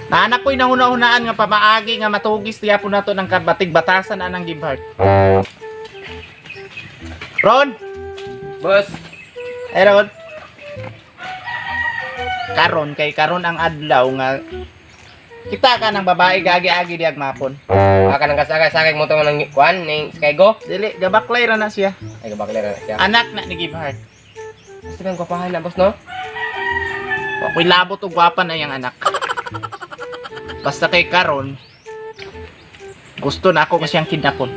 Naanak ko'y nahuna-hunaan nga pamaagi nga matugis tiya po na to ng kabatig batasan anang gibhart. Ron! Boss. Ay Ron! Karon ang adlaw nga kita ka ng babae gagi-agi diag mapon. Aka nang kasakay-sakay mo to ng kuan ning Skygo. Dili, gabaklay ra na siya. Ay gabakler na siya. Anak na ni Gibhart. Gusto kang kwapahan na boss no? Ako'y labot o gwapa na yung anak. Basta kay karon gusto na ako kasyang kidnapon.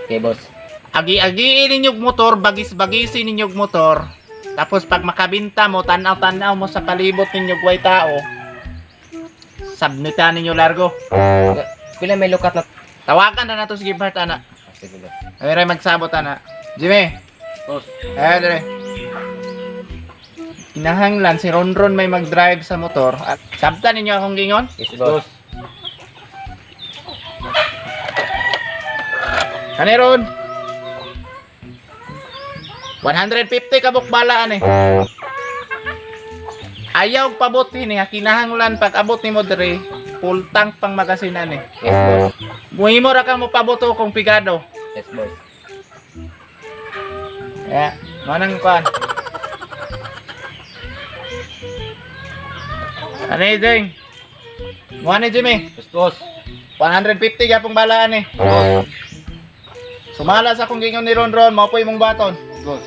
Okay boss. Agi-agiin ninyog motor, bagis-bagisi ninyog motor. Tapos pag makabinta mo, tanaw-tanaw mo sa palibot ninyog way tao. Sabnitan ninyo largo. Pila may lukat na. Tawagan na to si Gibhart anak. Sige boss. Ay rin magsabot anak. Jimmy. Boss. Dire. Hinahanglan si Ronron may mag-drive sa motor at sabtan ninyo akong gingon. Yes boss. Kani Ron? 150 kabuk balaan eh. Ayaw pabot ini nga kinahanglan pag abot nimo diri full tank pang magasinan eh. Yes boss. Muhimo ra ka mo paboto kung pigado. Yes boss. Ya, manang kuan. Ano Ding? Ano Jimmy? Yes boss. 150 gapong balaan eh. Boss. Sumala sa kung gingon ni Ronron, mao po imong baton. Boss.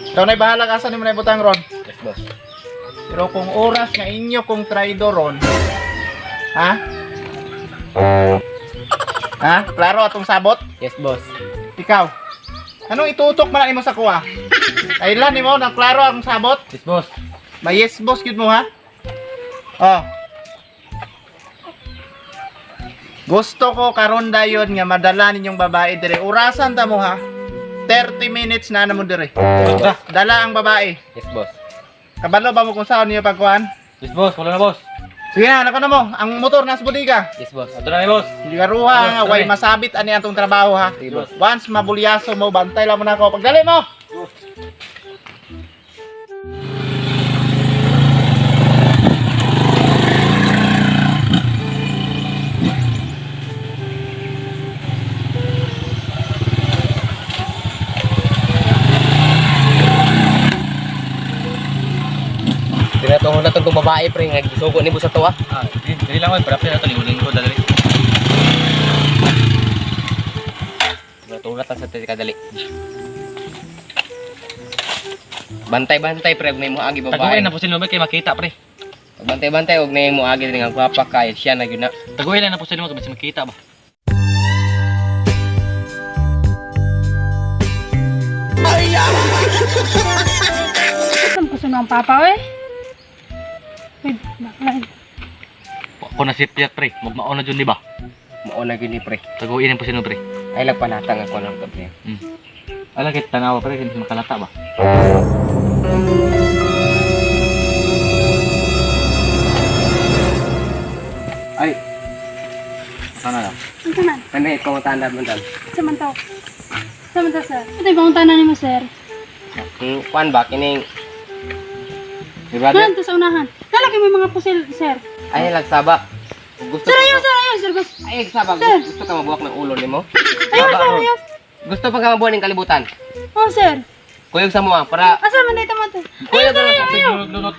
Ikaw na'y bahala ka sa nimo na ibutang Ron. Yes boss. Pero kung oras nga inyo kung traidor Ron, ha? Ha? Klaro atong sabot? Yes boss. Ikaw. Anong itutok man nimo sa kuha? Kailan nimo nang klaro ang sabot? Yes boss. May yes boss gyud mo ha? Oh. Gusto ko karon dayon nga madala ninyong babae dire. Urasan ta mo ha. 30 minutes na namo dire. Dala ang babae. Yes boss. Kabalo ba mo kung saan niyo pagkuhan? Yes boss. Wala na boss. Sige na, nako na mo. Ang motor nasa bodega. Yes boss. Ito na boss. Hindi ka ruha nga, way masabit ani atong trabaho ha. Sige, boss. Once mabulyaso mo, bantay lang mo na ako. Pagdali mo! Tinatuhon na itong babae pre, nagsugo ni Busa to ha. Dili lang para pala ito linggo dali. Tinatuhon na sa titi kadali. Bantay-bantay pre, huwag na yung muagi Taguin babae. na po sila kay makita pre. Bantay-bantay, huwag na yung muagi rin ang papakay. Siya na yun na. Taguin na po sila kay makita ba. Saan ko sunang papa eh? Wait, bakla. Ako na si Piat pre, magmaon na dyan di ba? Mauna gini pre. Taguin na po sila pre. Ay lagpanatang ako ng pre. Ala kit tanawa pre, hindi makalata ba? Ay, Sana na. Ito na. kanay kung tanda mo dal. Samantaw. Samantaw, sir. Ito yung tanan ni mo, sir. Kuan ba kining Di ba? Yan, ito sa unahan. Lalaki mo yung mga pusil, sir. Ay lagsaba. Gusto Sir, ayun, sir. Gusto. Ay lagsaba. Sir. Gusto ka mabuwak ng ulo nimo? Ayun, sir, ayun. Gusto pa ka mabuhay ng kalibutan. Oh, sir. Kuyog sa mga para Asa man dito mo to? Kuya, Ayun, sir, ayun, ayun. Lunot.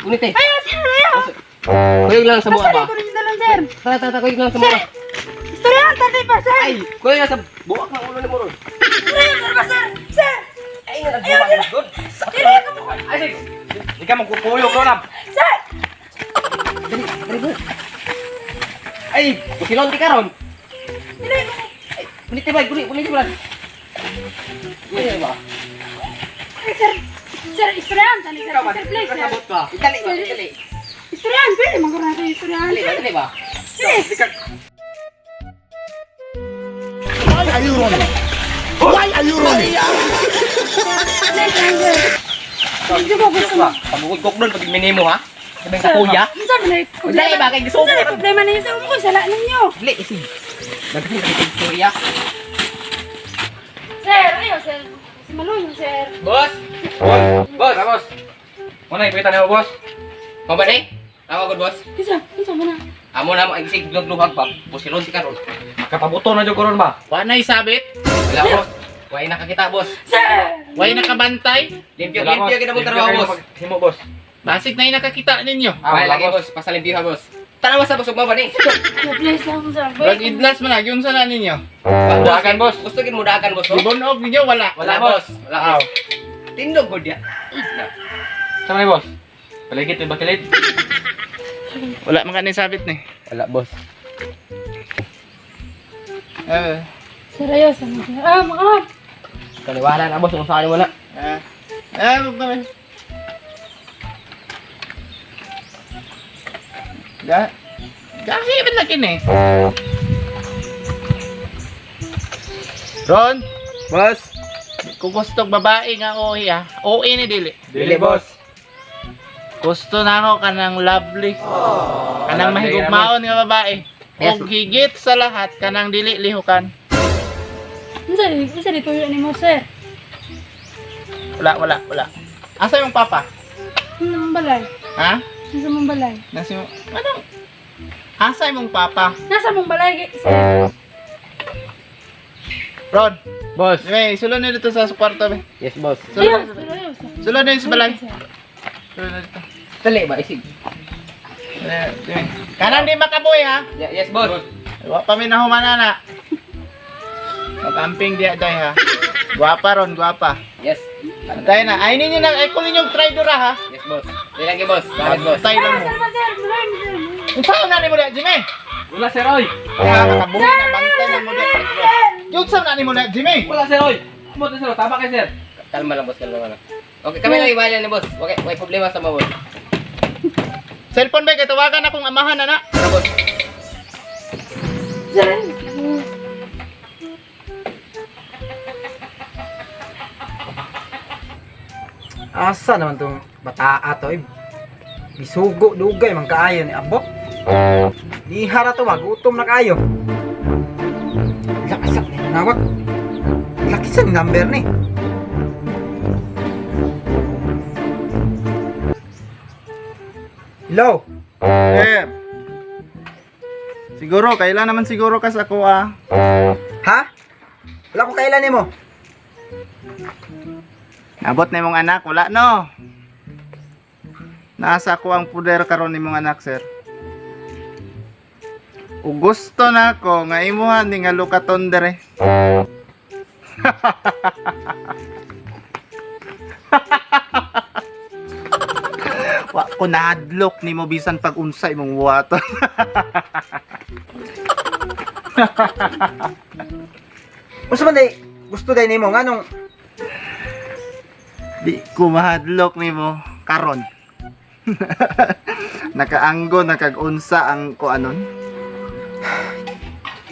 unit eh. Ayun, sir, ayun. Kuyog lang sa mga Asa ba? rin ko rin dalan, sir. Tata, kuyog lang sa mga. Istoryahan, tatay pa, sir. Ay, kuyog lang sa buwak ng ulo nimo ron. Istoryahan, sir, ba, sir? Sir. Ay, nagbuwak na doon. Dili ka mo. Ay, sige. Di ka magkukuyog ron ah. Sir. Dali ba? Ay, kusilon di ka ron. Dili ka mo. Unit ba? Unit ba? Ay, ba? Ay, sir. Sir, istoryahan, tali, sir. Ikaw ba? Sir, please, sir. Kasabot ka. Dali ba? Dali. Istoryahan, pwede. Magkaroon natin istoryahan, Dali ba? sir. Dali ba? Dali. Di ka. Why are you running? Why are you running? Please, sir. Medyo ko gusto mo. Pagugod doon pag minimo ha. Sabi ka kuya. Minsan mo na Dali ba? Kay gusto mo. Minsan na problema ninyo sa umuko. Sala ninyo. Dali, isig. Nagkakita ka kay kuya. Sir, ayo, sir. Si Maluyo, sir. Boss! Boss! Boss! Boss! Una na ipita na boss. Mama ni? Tama ko boss. Kisa mo na. Amo na mo ang sig lughag pa. Pusilon si karon. Makapabuto na jud karon ba? Wa na isabit. Wala boss. Way nakakita boss. Sir! Way nakabantay. Limpyo kita mo trabaho boss. Himo boss. Basig na yung nakakita ninyo. Way lagi boss, pasalimpyo ha boss. Tanawa sa busog mama ni. Please lang sir. Wag idlas man na, yun sana ninyo. Dagan boss. Gusto gid mo dagan boss. oh? Ibonog ninyo, wala. Wala boss. Wala Aw. boss. Tindog gud ya. Sama ni boss. Paligid ba kilit? Wala man ka sabit ni. Wala boss. Seryoso mo sir. Ah, makahap. Kaliwala na boss, kung saan wala. Huwag na. Gahi ba na kin eh? Ron, Boss. kung gusto babae nga ohi ha, OA ni dili. Dili boss. Gusto na ako kanang lovely. Kanang lovely mahigugmaon nga babae. Yes. O higit sa lahat, kanang dili lihukan. Isa dito yun ni mo sir. Wala. Asa yung papa? Ano mong balay? Ha? Nasa mong balay? Nasi mo, ano? Asa yung papa? Nasa mong balay sir. Ron, Boss. may sulod na dito sa kwarto. Be. Yes boss. Seryoso. Sulod na dito sa balay. Sulod na dito. Dali ba isig? Kanang di makaboy ha. Yes boss. Wa pa mi nahumana na. Mag-amping dia day ha. Guwapa ron, guwapa. Yes. Antay na. Ay ninyo na, ay kung ninyong tridora ha. Yes boss. Dili lagi boss. Bakit boss? Antay lang mo. Unsa na ni mo da, Jimmy? Wala sir oy. Kaya makabuhi na bantay lang mo da. Yung sa na ni mo da, Jimmy? Wala sir oy. Amo to sir, tama kay sir. Kalma lang boss, kalma lang. Okay, kami lang ibalan ni boss. Okay, may problema sa mga boss. Cellphone ba kay tawagan akong amahan na na. Ano boss? Asa naman tong bataa to eh. Bisugo dugay man kaayo ni Abo. Di hara to gutom na kayo. Lakasak ni nawak. Lakis ang number ni. Hello. Siguro, kailan naman siguro kas ako ah. Ha? Wala ko kailan nimo. Nabot na imong anak, wala no. Nasa ko ang puder karon nimong anak, sir. Ug gusto na ko nga imuhan ni nga lukaton dere. Wa ko nahadlok nimo bisan pag unsa imong buhaton. Unsa man day gusto day nimo nganong Di ko mahadlok nimo karon. Nakaanggo nakag-unsa ang kuanon.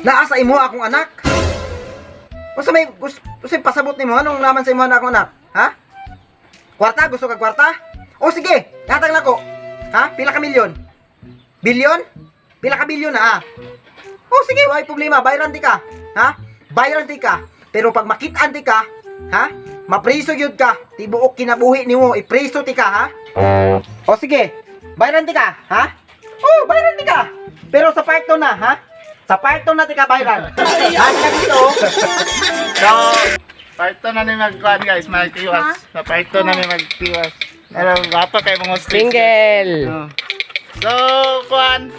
naa sa imo akong anak? Unsa may gusto pasabot nimo anong naman sa imo na akong anak? Ha? Kwarta gusto ka kwarta? O sige, hatag nako. Ha? Pila ka milyon? Bilyon? Pila ka bilyon na O sige, wala problema, bayaran ti ka. Ha? Bayaran ti ka. Pero pag makit-an ti ka, ha? Mapriso yun ka. Tibuok kinabuhi nimo, ipriso ti ka, ha? O sige, bayaran ti ka, ha? Oh, bayaran ti ka. Pero sa part 2 na, ha? Sa part 2 na ti ka bayaran. Hasta dito. So, part 2 na ni magkuan guys, magtiwas. Sa part 2 na ni magtiwas. Pero gapa kay mga Single. So, kuan.